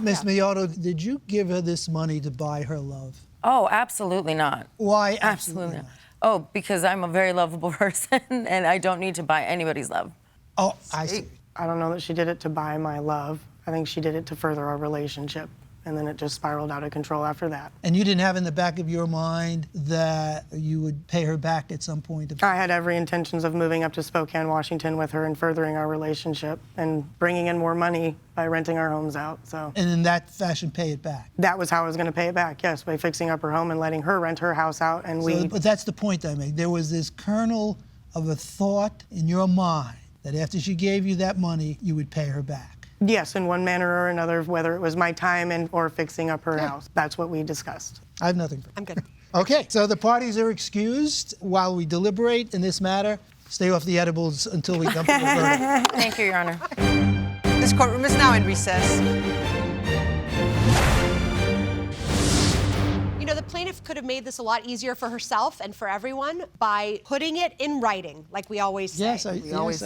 Miss Mioto, did you give her this money to buy her love? Oh, absolutely not. Why absolutely not? Oh, because I'm a very lovable person and I don't need to buy anybody's love. Oh, I see. I don't know that she did it to buy my love. I think she did it to further our relationship. And then it just spiraled out of control after that. And you didn't have in the back of your mind that you would pay her back at some point? I had every intentions of moving up to Spokane, Washington with her and furthering our relationship and bringing in more money by renting our homes out, so. And in that fashion, pay it back? That was how I was gonna pay it back, yes, by fixing up her home and letting her rent her house out, and But that's the point I made. There was this kernel of a thought in your mind that after she gave you that money, you would pay her back. Yes, in one manner or another, whether it was my time or fixing up her house. That's what we discussed. I have nothing. I'm good. Okay, so the parties are excused while we deliberate in this matter. Stay off the edibles until we come to the verdict. Thank you, Your Honor. This courtroom is now in recess. You know, the plaintiff could have made this a lot easier for herself and for everyone by putting it in writing, like we always say. Yes, I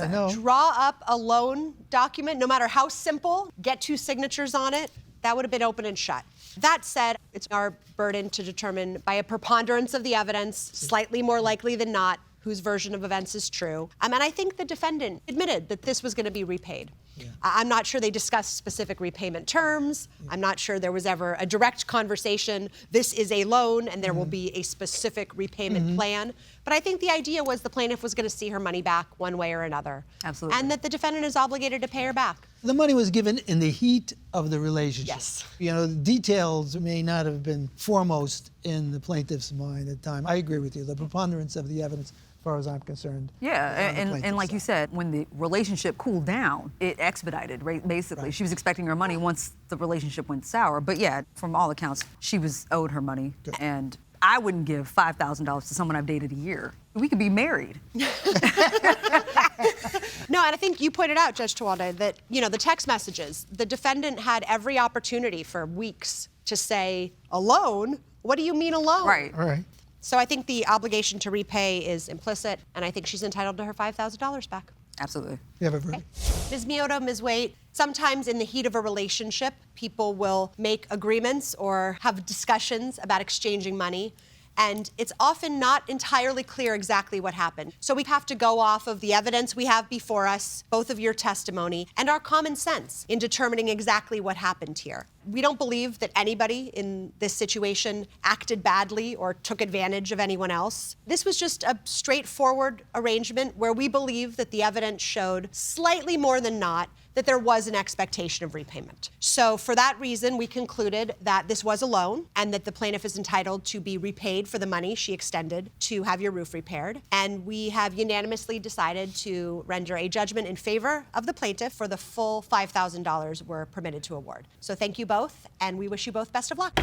know. Draw up a loan document, no matter how simple, get 2 signatures on it. That would have been open and shut. That said, it's our burden to determine by a preponderance of the evidence, slightly more likely than not, whose version of events is true. And I think the defendant admitted that this was going to be repaid. Yeah. I'm not sure they discussed specific repayment terms. Yeah. I'm not sure there was ever a direct conversation, this is a loan and there will be a specific repayment plan. But I think the idea was the plaintiff was going to see her money back one way or another. Absolutely. And that the defendant is obligated to pay her back. The money was given in the heat of the relationship. Yes. You know, the details may not have been foremost in the plaintiff's mind at the time. I agree with you. The preponderance of the evidence, as far as I'm concerned. Yeah, and like you said, when the relationship cooled down, it expedited, right? Basically. Right. She was expecting her money once the relationship went sour. But yeah, from all accounts, she was owed her money. Good. And I wouldn't give $5,000 to someone I've dated a year. We could be married. No, and I think you pointed out, Judge Tawalde, that, you know, the text messages, the defendant had every opportunity for weeks to say, a loan? What do you mean a loan? Right. All right. So I think the obligation to repay is implicit, and I think she's entitled to her $5,000 back. Absolutely. You have a verdict? Okay. Ms. Mioto, Ms. Waite, sometimes in the heat of a relationship, people will make agreements or have discussions about exchanging money. And it's often not entirely clear exactly what happened. So we have to go off of the evidence we have before us, both of your testimony, and our common sense in determining exactly what happened here. We don't believe that anybody in this situation acted badly or took advantage of anyone else. This was just a straightforward arrangement where we believe that the evidence showed slightly more than not that there was an expectation of repayment. So for that reason, we concluded that this was a loan and that the plaintiff is entitled to be repaid for the money she extended to have your roof repaired. And we have unanimously decided to render a judgment in favor of the plaintiff for the full $5,000 we're permitted to award. So thank you both, and we wish you both best of luck.